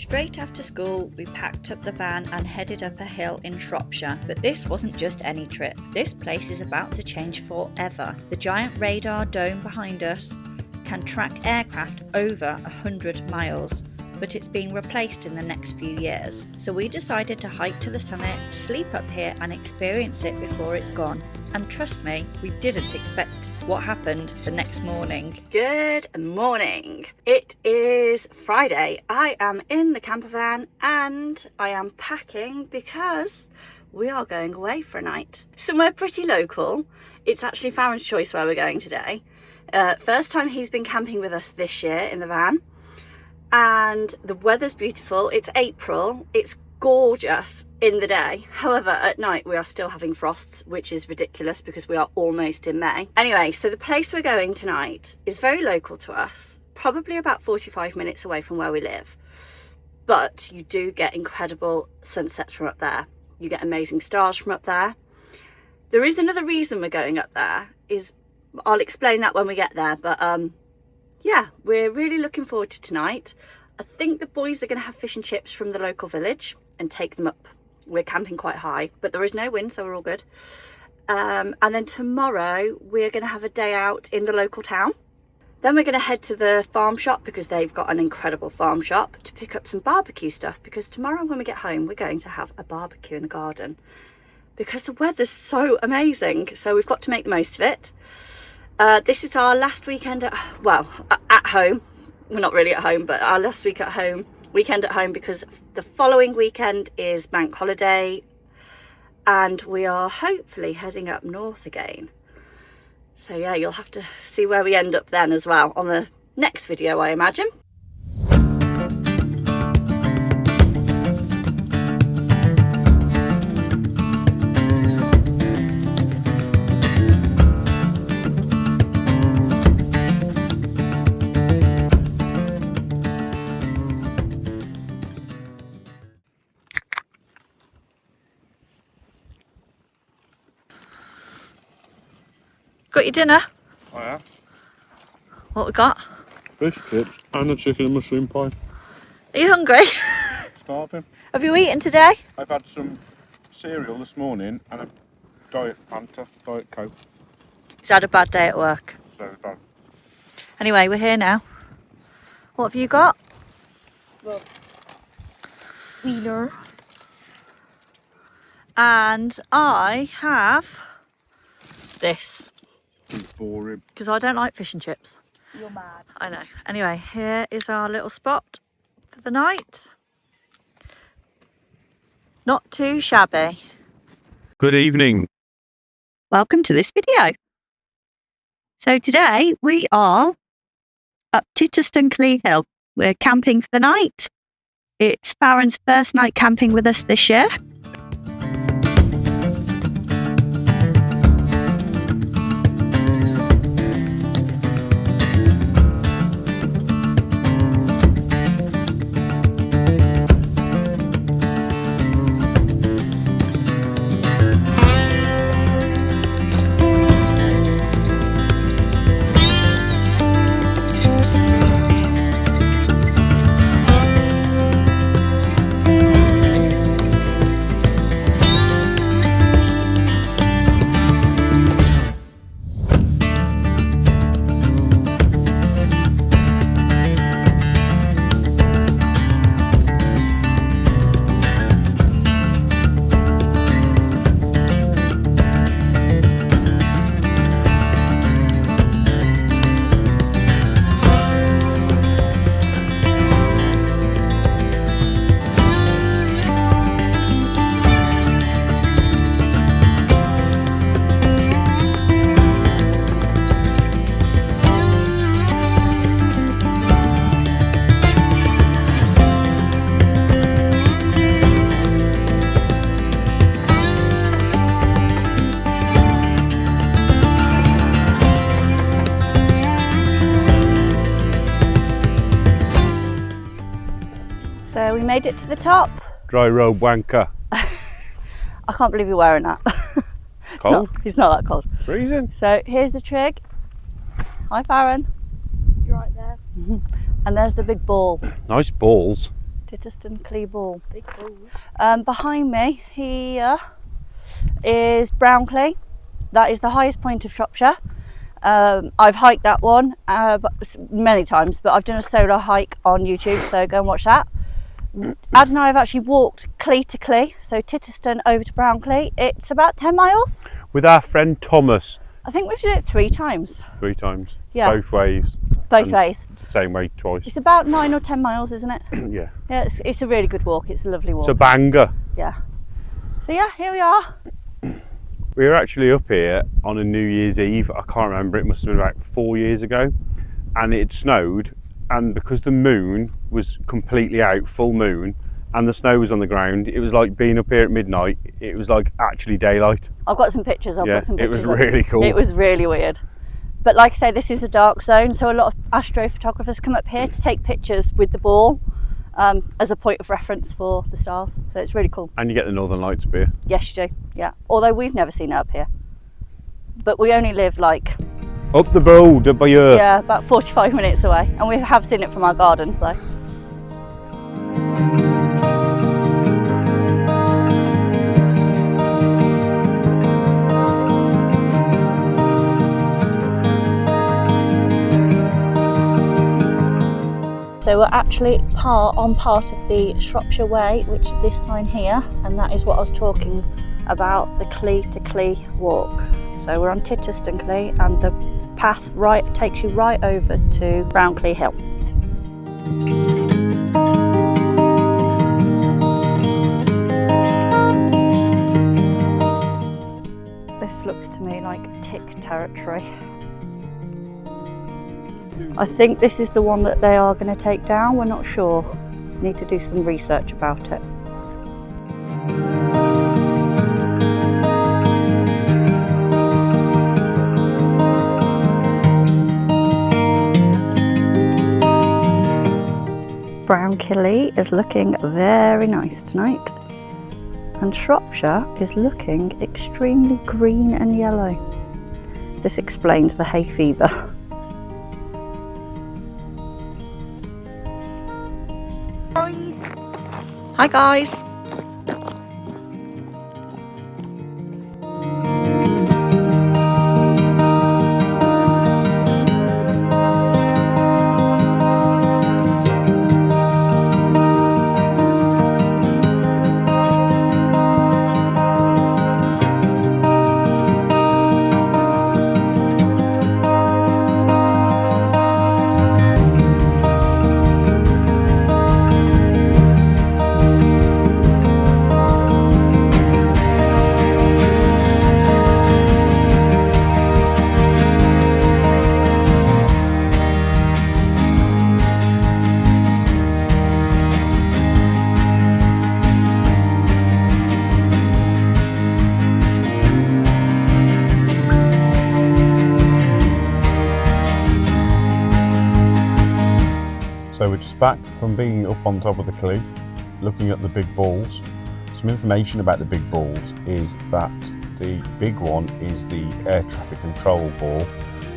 Straight after school, we packed up the van and headed up a hill in Shropshire. But this wasn't just any trip. This place is about to change forever. The giant radar dome behind us can track aircraft over 100 miles, but it's being replaced in the next few years. So we decided to hike to the summit, sleep up here and experience it before it's gone. And trust me, we didn't expect what happened the next morning. Good morning. It is Friday. I am in the camper van and I am packing because we are going away for a night. Somewhere pretty local. It's actually Farron's choice where we're going today. First time he's been camping with us this year in the van. And the weather's beautiful. It's April. It's gorgeous in the day. However, at night we are still having frosts, which is ridiculous because we are almost in May. Anyway, so the place we're going tonight is very local to us, probably about 45 minutes away from where we live. But you do get incredible sunsets from up there. You get amazing stars from up there. There is another reason we're going up there, I'll explain that when we get there, but yeah, we're really looking forward to tonight. I think the boys are going to have fish and chips from the local village and take them up. We're camping quite high, but there is no wind, so we're all good. And then tomorrow we're going to have a day out in the local town. Then we're going to head to the farm shop because they've got an incredible farm shop to pick up some barbecue stuff, because tomorrow when we get home we're going to have a barbecue in the garden because the weather's so amazing. So we've got to make the most of it. This is our last weekend at home. We're not really at home, but our last weekend at home, because the following weekend is bank holiday and we are hopefully heading up north again. So yeah, you'll have to see where we end up then as well on the next video, I imagine. Got your dinner? I have. What we got? Fish chips and a chicken and mushroom pie. Are you hungry? Starving. Have you eaten today? I've had some cereal this morning and a Diet Fanta, Diet Coke. He's had a bad day at work. Very bad. Anyway, we're here now. What have you got? Well, wiener. And I have this. It's boring. Because I don't like fish and chips. You're mad. I know. Anyway, here is our little spot for the night. Not too shabby. Good evening. Welcome to this video. So today we are up Titterstone Clee Hill. We're camping for the night. It's Farron's first night camping with us this year. So we made it to the top. Dry road wanker. I can't believe you're wearing that. Cold? It's not that cold. Freezing. So here's the trig. Hi Farron. You're right there. And there's the big ball. Nice balls. Titterstone Clee Hill. Big balls. Behind me here is Brown Clee. That is the highest point of Shropshire. I've hiked that one many times, but I've done a solo hike on YouTube, so go and watch that. Ad and I have actually walked Clee to Clee, so Titterstone over to Brown Clee. It's about 10 miles. With our friend Thomas. I think we've done it 3 times. 3 times. Yeah. Both ways. Both ways. The same way twice. It's about 9 or 10 miles, isn't it? Yeah. Yeah, it's a really good walk. It's a lovely walk. It's a banger. Yeah. So yeah, here we are. We were actually up here on a New Year's Eve. I can't remember, it must have been about 4 years ago. And it snowed, and because the moon was completely out, full moon, and the snow was on the ground, it was like being up here at midnight. It was like actually daylight. I've got some pictures. It was really cool. It was really weird. But like I say, this is a dark zone, so a lot of astrophotographers come up here to take pictures with the ball as a point of reference for the stars. So it's really cool. And you get the Northern Lights up here. Yes, you do. Yeah. Although we've never seen it up here. But we only live like... Up the road, up by here. Yeah, about 45 minutes away. And we have seen it from our garden, so... So we're actually on part of the Shropshire Way, which is this sign here, and that is what I was talking about, the Clee to Clee walk. So we're on Titterstone Clee, and the path takes you right over to Brown Clee Hill. This looks to me like tick territory. I think this is the one that they are going to take down, we're not sure. Need to do some research about it. Brown Clee is looking very nice tonight, and Shropshire is looking extremely green and yellow. This explains the hay fever. Hi guys! So we're just back from being up on top of the Clee, looking at the big balls. Some information about the big balls is that the big one is the air traffic control ball,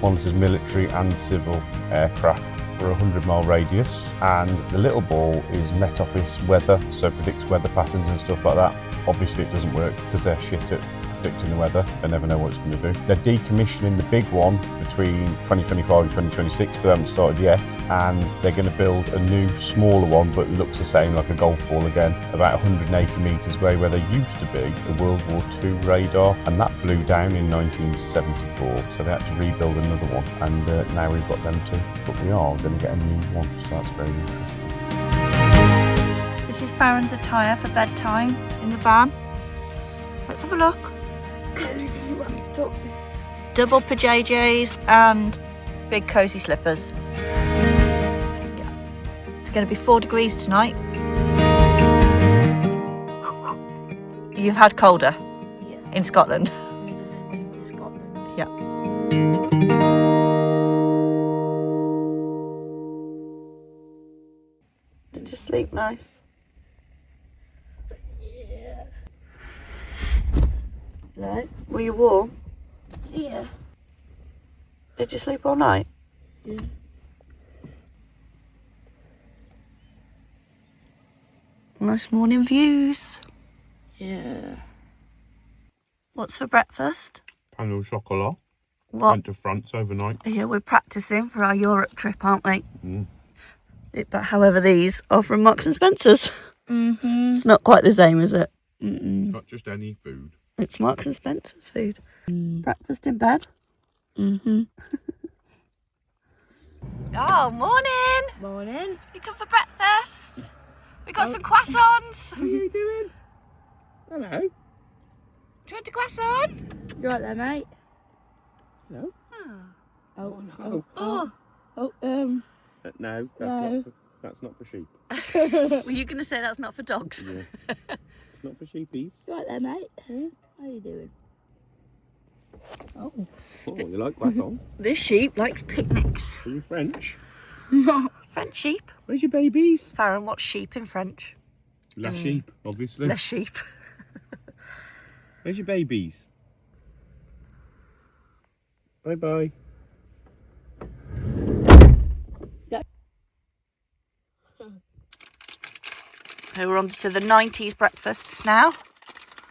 monitors military and civil aircraft for a 100-mile radius, and the little ball is Met Office weather, so predicts weather patterns and stuff like that. Obviously it doesn't work because they're shit at predicting the weather, they never know what it's going to do. They're decommissioning the big one between 2025 and 2026, but they haven't started yet, and they're going to build a new smaller one, but it looks the same, like a golf ball again, about 180 metres away, where there used to be a World War II radar, and that blew down in 1974, so they had to rebuild another one, and now we've got them too, but we are going to get a new one, so that's very interesting. This is Farron's attire for bedtime in the van. Let's have a look. Cozy wrapped up. Double PJs and big cosy slippers. Yeah. It's going to be 4 degrees tonight. You've had colder? Yeah. In Scotland? In Scotland. Yeah. Did you sleep nice? Yeah. No? Were you warm? Yeah. Did you sleep all night? Yeah. Nice morning views. Yeah. What's for breakfast? Pain au chocolat. What? Went to France overnight. Yeah, we're practicing for our Europe trip, aren't we? Mm. But however, these are from Marks and Spencer's. Mm-hmm. It's not quite the same, is it? Mm-mm. Not just any food. It's Marks and Spencer's food. Breakfast in bed. Mm-hmm. Oh, morning! Morning. You come for breakfast? We got some croissants. What are you doing? Hello. Do you want a croissant? You right there, mate? No. Oh, no. oh. No, No. That's not for sheep. Were you going to say that's not for dogs? Yeah. It's not for sheepies. You right there, mate? How you doing? Oh. Oh, you like croissant? This sheep likes picnics. Are you French? French sheep. Where's your babies? Farron, what's sheep in French? La sheep, obviously. Le sheep. Where's your babies? Bye bye. So we're on to the 90s breakfasts now.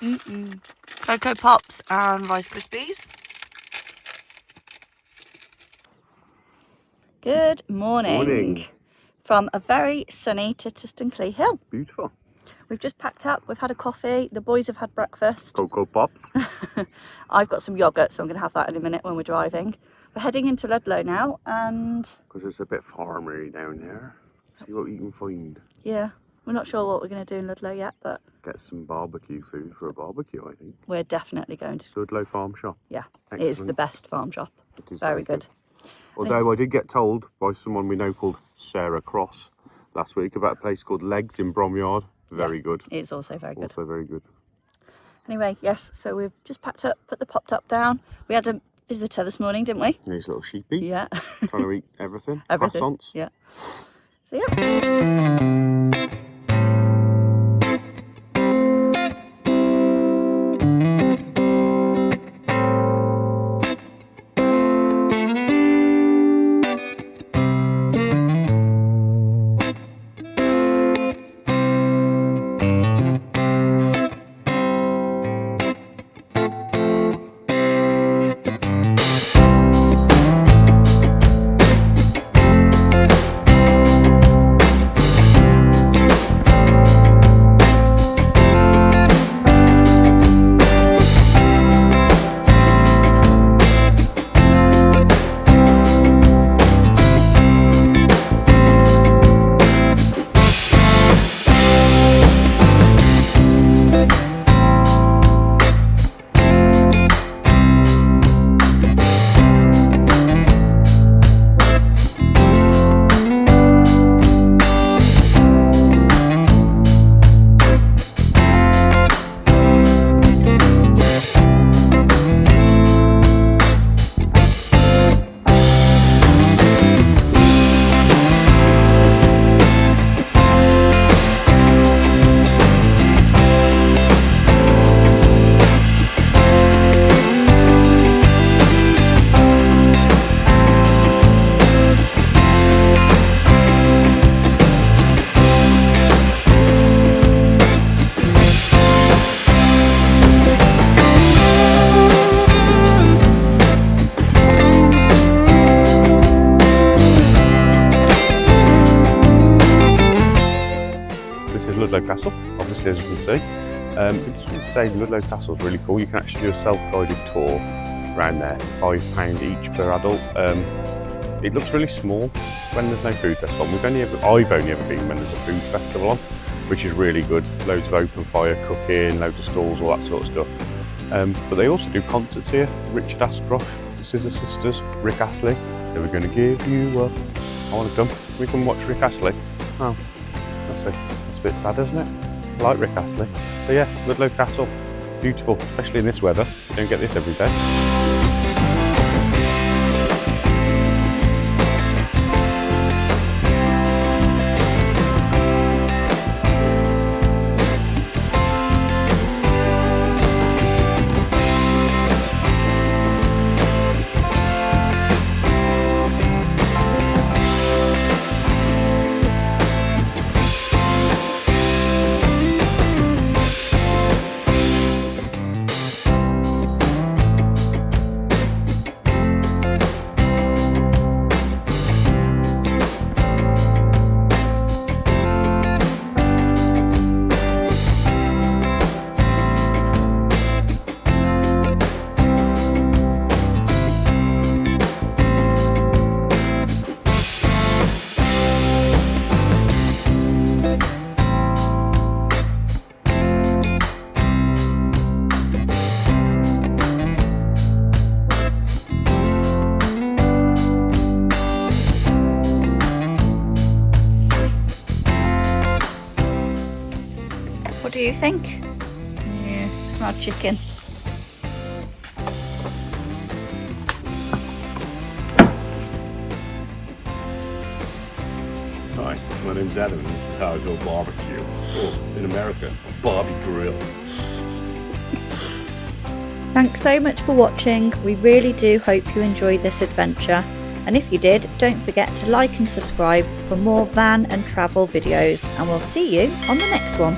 Mm-mm. Cocoa Pops and Rice Krispies. Good morning. Morning. From a very sunny Titterstone Clee Hill. Beautiful. We've just packed up, we've had a coffee, the boys have had breakfast. Cocoa Pops. I've got some yoghurt, so I'm going to have that in a minute when we're driving. We're heading into Ludlow now, and Because it's a bit farmery down there. See what you can find. yeah, we're not sure what we're going to do in Ludlow yet, but Get some barbecue food for a barbecue, I think. we're definitely going to. Ludlow Farmshop. Yeah, it is the Excellent. best farm shop. It is Very good. Although I did get told by someone we know called Sarah Cross last week about a place called Legs in Bromyard. Very good. It's also very good. Also very good. Anyway, yes, so we've just packed up, put the pop top down. We had a visitor this morning, didn't we? These little sheepy. Yeah. Trying to eat everything. Everything. Croissants. Yeah. So yeah. Ludlow Castle, obviously, as you can see. I just want to say Ludlow Castle is really cool. You can actually do a self-guided tour around there for £5 each per adult. It looks really small when there's no food festival on. I've only ever been when there's a food festival on, which is really good. Loads of open fire cooking, loads of stalls, all that sort of stuff. But they also do concerts here. Richard Ashcroft, the Scissor Sisters, Rick Astley. They were going to give you up. I want to come. We can watch Rick Astley. Oh, that's a bit sad, isn't it? I like Rick Astley. But yeah, Ludlow Castle, beautiful, especially in this weather. You don't get this every day. What do you think? Yeah, smell chicken. Hi, my name's Adam and this is how I do a barbecue. Or, in America, a Barbie grill. Thanks so much for watching. We really do hope you enjoyed this adventure. And if you did, don't forget to like and subscribe for more van and travel videos. And we'll see you on the next one.